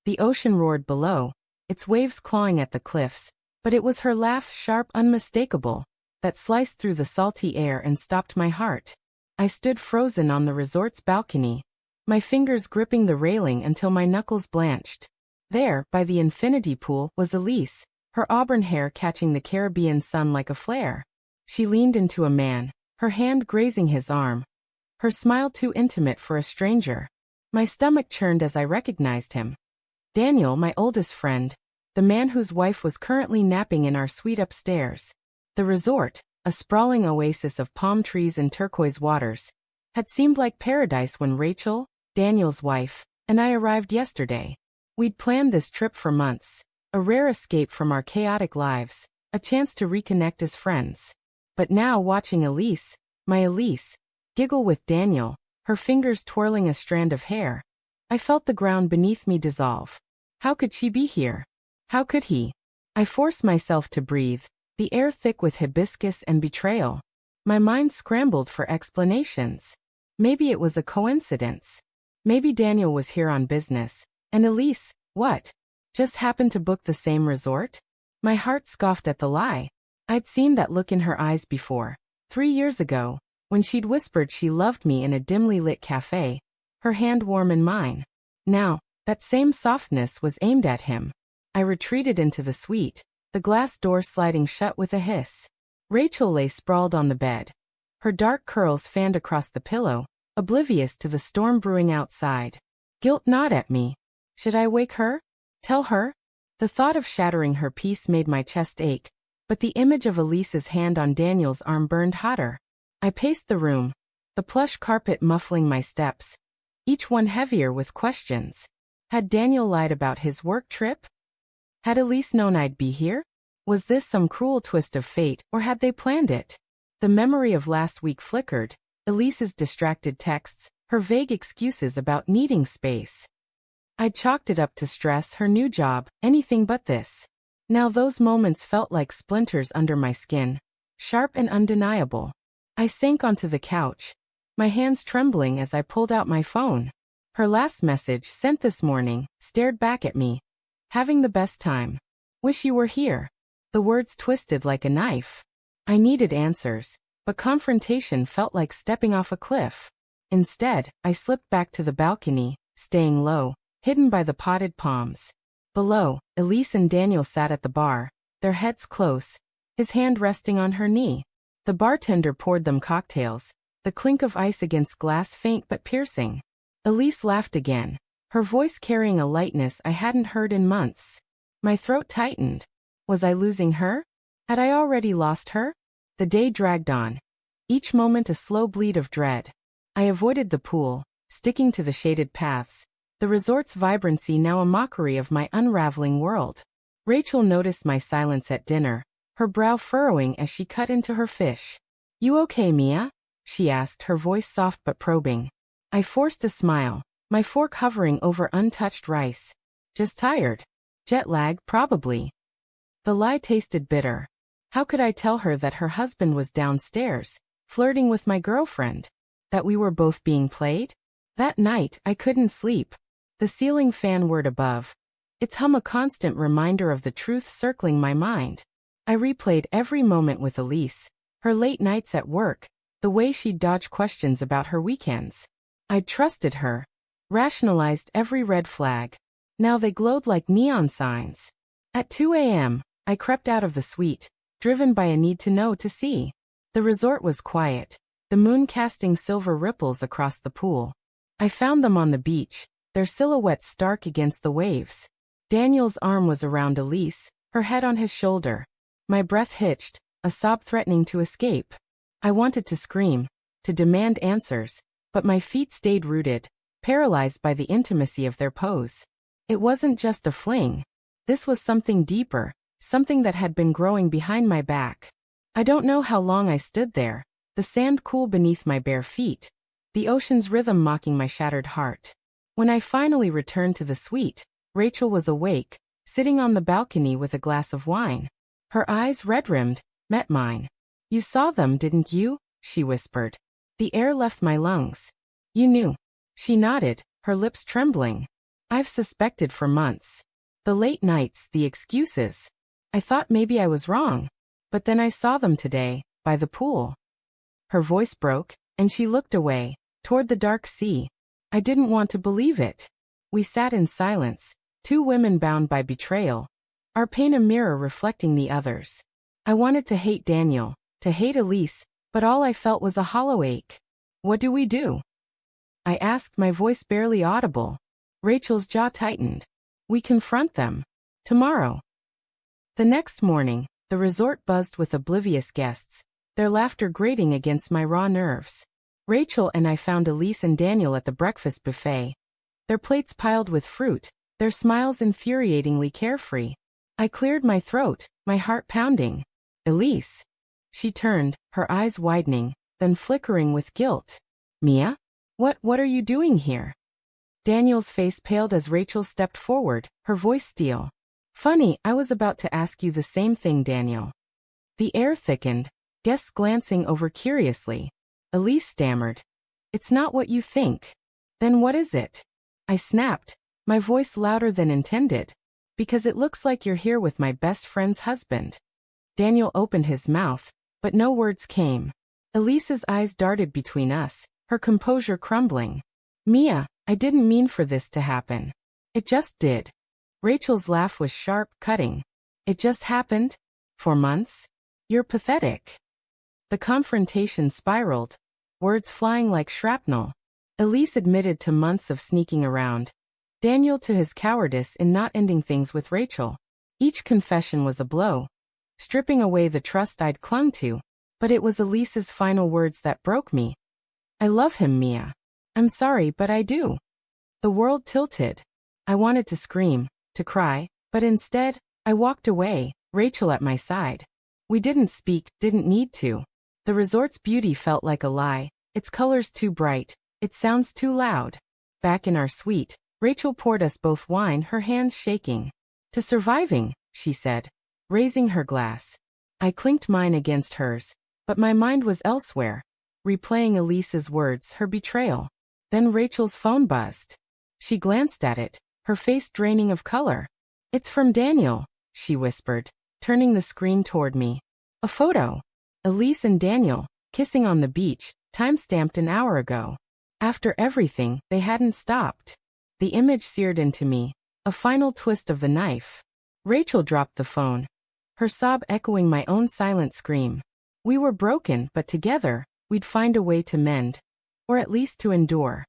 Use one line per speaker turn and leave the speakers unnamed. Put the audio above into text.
The ocean roared below, its waves clawing at the cliffs, but it was her laugh, sharp, unmistakable, that sliced through the salty air and stopped my heart. I stood frozen on the resort's balcony, my fingers gripping the railing until my knuckles blanched. There, by the infinity pool, was Elise, her auburn hair catching the Caribbean sun like a flare. She leaned into a man, her hand grazing his arm, her smile too intimate for a stranger. My stomach churned as I recognized him. Daniel, my oldest friend, the man whose wife was currently napping in our suite upstairs. The resort, a sprawling oasis of palm trees and turquoise waters, had seemed like paradise when Rachel, Daniel's wife, and I arrived yesterday. We'd planned this trip for months, a rare escape from our chaotic lives, a chance to reconnect as friends. But now watching Elise, my Elise, giggle with Daniel, her fingers twirling a strand of hair, I felt the ground beneath me dissolve. How could she be here? How could he? I forced myself to breathe, the air thick with hibiscus and betrayal. My mind scrambled for explanations. Maybe it was a coincidence. Maybe Daniel was here on business, and Elise, what? Just happened to book the same resort? My heart scoffed at the lie. I'd seen that look in her eyes before, 3 years ago, when she'd whispered she loved me in a dimly lit cafe, her hand warm in mine. Now, that same softness was aimed at him. I retreated into the suite, the glass door sliding shut with a hiss. Rachel lay sprawled on the bed, her dark curls fanned across the pillow, oblivious to the storm brewing outside. Guilt gnawed at me. Should I wake her? Tell her? The thought of shattering her peace made my chest ache, but the image of Elise's hand on Daniel's arm burned hotter. I paced the room, the plush carpet muffling my steps, each one heavier with questions. Had Daniel lied about his work trip? Had Elise known I'd be here? Was this some cruel twist of fate, or had they planned it? The memory of last week flickered, Elise's distracted texts, her vague excuses about needing space. I'd chalked it up to stress, her new job, anything but this. Now those moments felt like splinters under my skin, sharp and undeniable. I sank onto the couch, my hands trembling as I pulled out my phone. Her last message, sent this morning, stared back at me. Having the best time. Wish you were here. The words twisted like a knife. I needed answers, but confrontation felt like stepping off a cliff. Instead, I slipped back to the balcony, staying low, hidden by the potted palms. Below, Elise and Daniel sat at the bar, their heads close, his hand resting on her knee. The bartender poured them cocktails, the clink of ice against glass faint but piercing. Elise laughed again, her voice carrying a lightness I hadn't heard in months. My throat tightened. Was I losing her? Had I already lost her? The day dragged on, each moment a slow bleed of dread. I avoided the pool, sticking to the shaded paths, the resort's vibrancy now a mockery of my unraveling world. Rachel noticed my silence at dinner, her brow furrowing as she cut into her fish. You okay, Mia? She asked, her voice soft but probing. I forced a smile, my fork hovering over untouched rice. Just tired. Jet lag, probably. The lie tasted bitter. How could I tell her that her husband was downstairs, flirting with my girlfriend? That we were both being played? That night, I couldn't sleep. The ceiling fan whirred above, its hum a constant reminder of the truth circling my mind. I replayed every moment with Elise, her late nights at work, the way she'd dodge questions about her weekends. I'd trusted her, rationalized every red flag. Now they glowed like neon signs. At 2 a.m., I crept out of the suite, driven by a need to know to see. The resort was quiet, the moon casting silver ripples across the pool. I found them on the beach, their silhouettes stark against the waves. Daniel's arm was around Elise, her head on his shoulder. My breath hitched, a sob threatening to escape. I wanted to scream, to demand answers, but my feet stayed rooted, paralyzed by the intimacy of their pose. It wasn't just a fling. This was something deeper, something that had been growing behind my back. I don't know how long I stood there, the sand cool beneath my bare feet, the ocean's rhythm mocking my shattered heart. When I finally returned to the suite, Rachel was awake, sitting on the balcony with a glass of wine. Her eyes, red-rimmed, met mine. You saw them, didn't you? She whispered. The air left my lungs. You knew. She nodded, her lips trembling. I've suspected for months. The late nights, the excuses. I thought maybe I was wrong. But then I saw them today, by the pool. Her voice broke, and she looked away, toward the dark sea. I didn't want to believe it. We sat in silence, two women bound by betrayal, our pain a mirror reflecting the others. I wanted to hate Daniel, to hate Elise, but all I felt was a hollow ache. What do we do? I asked, my voice barely audible. Rachel's jaw tightened. We confront them. Tomorrow. The next morning, the resort buzzed with oblivious guests, their laughter grating against my raw nerves. Rachel and I found Elise and Daniel at the breakfast buffet. Their plates piled with fruit, their smiles infuriatingly carefree. I cleared my throat, my heart pounding. Elise. She turned, her eyes widening, then flickering with guilt. Mia? What are you doing here? Daniel's face paled as Rachel stepped forward, her voice steel. Funny, I was about to ask you the same thing, Daniel. The air thickened, guests glancing over curiously. Elise stammered. It's not what you think. Then what is it? I snapped, my voice louder than intended. Because it looks like you're here with my best friend's husband. Daniel opened his mouth, but no words came. Elise's eyes darted between us, her composure crumbling. Mia, I didn't mean for this to happen. It just did. Rachel's laugh was sharp, cutting. It just happened? For months? You're pathetic. The confrontation spiraled, words flying like shrapnel. Elise admitted to months of sneaking around. Daniel to his cowardice in not ending things with Rachel. Each confession was a blow, stripping away the trust I'd clung to. But it was Elise's final words that broke me. I love him, Mia. I'm sorry, but I do. The world tilted. I wanted to scream, to cry, but instead, I walked away, Rachel at my side. We didn't speak, didn't need to. The resort's beauty felt like a lie, its colors too bright, its sounds too loud. Back in our suite, Rachel poured us both wine, her hands shaking. To surviving, she said, raising her glass. I clinked mine against hers, but my mind was elsewhere, replaying Elise's words, her betrayal. Then Rachel's phone buzzed. She glanced at it, her face draining of color. It's from Daniel, she whispered, turning the screen toward me. A photo. Elise and Daniel, kissing on the beach, time-stamped an hour ago. After everything, they hadn't stopped. The image seared into me, a final twist of the knife. Rachel dropped the phone, her sob echoing my own silent scream. We were broken, but together, we'd find a way to mend. Or at least to endure.